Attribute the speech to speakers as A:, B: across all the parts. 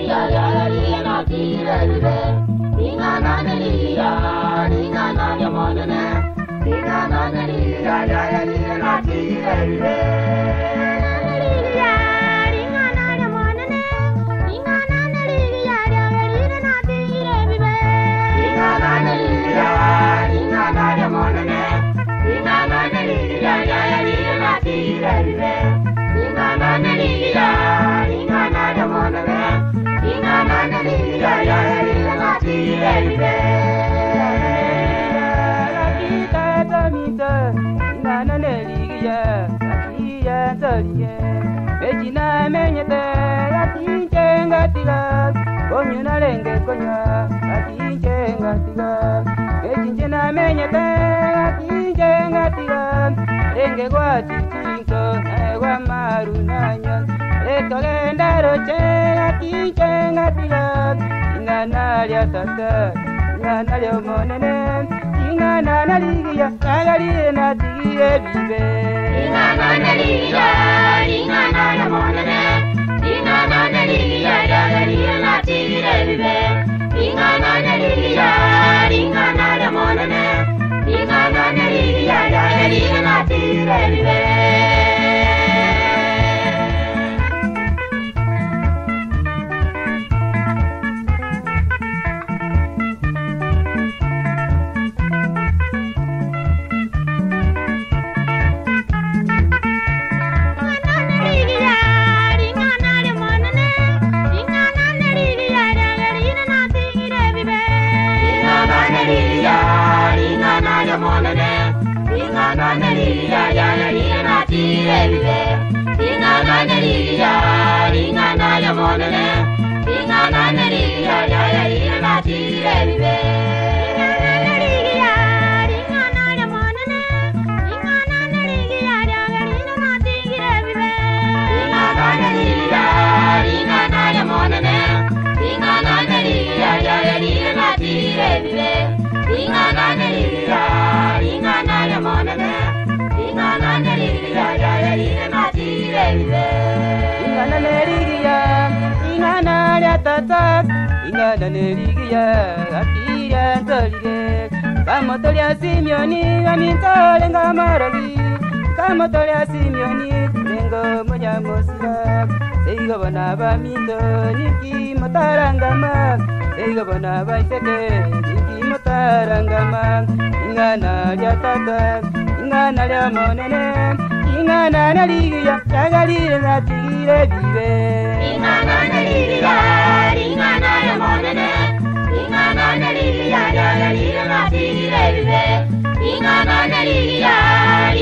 A: neligia ya na tirebe. Ingana neligia ya monene. Ingana neligia ya na tirebe.
B: Ejina menyete atinjenga tiga konyuna lenge konya atinjenga tiga ejinjena menyete atinjenga tiga lenge kwa titinko ewa marunanya lekagenda roche atinjenga tiga ingana lya tata ingana lya monene ingana naligia nagali na tigie bibe
A: ingana naligia ingana lya monene ingana naligia nagali na tigie bibe ingana naligia ingana lya monene ingana naligia nagali na tigie bibe
B: ingana neligia akira ntolige kamotolia Simioni amintole ngamaragi kamotolia Simioni lengo moja mosira seigo bana baminto niki motarangama seigo bana baiseke niki motarangama ingana lya tata ingana lya monene ingana neligia kagalire na tigire bibe
A: ingana neligia ingana lya monene ingana neligia nagali na tigire bibe ingana neligia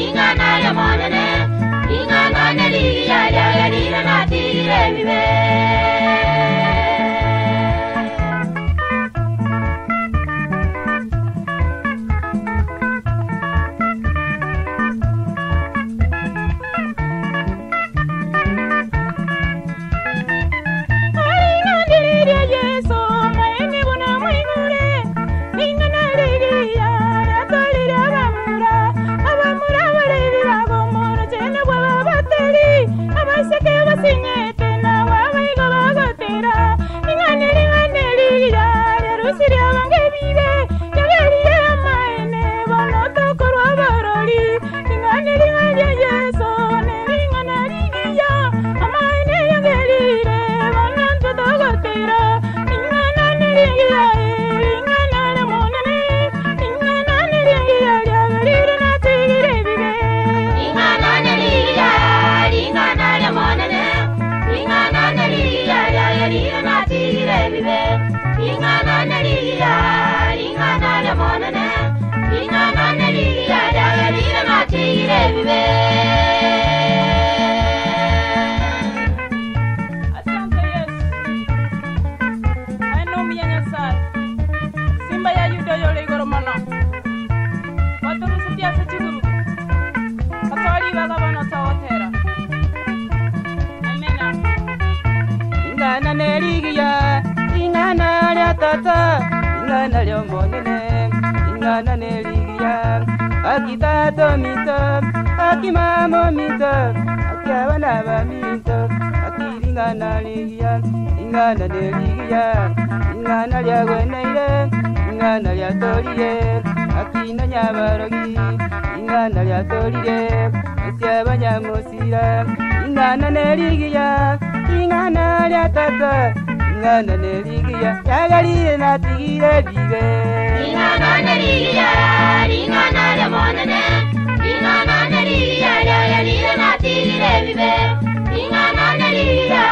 A: ingana lya monene ingana neligia nagali na tigire bibe
B: ingana neligia ingana lya tata ingana lya monene ingana neligia akitato mito akimamo mito akiabana ba mito akiringa ingana ligia ingana neligia ingana lya weneire ingana lya toliye akina nyabarogi ingana lya toliye esyabanyamosira ingana neligia ingana lya tata ingana neligia yagalire natigire bibe
A: ingana neligia ingana lya monene ingana neligia yagalire natigire bibe ingana neligia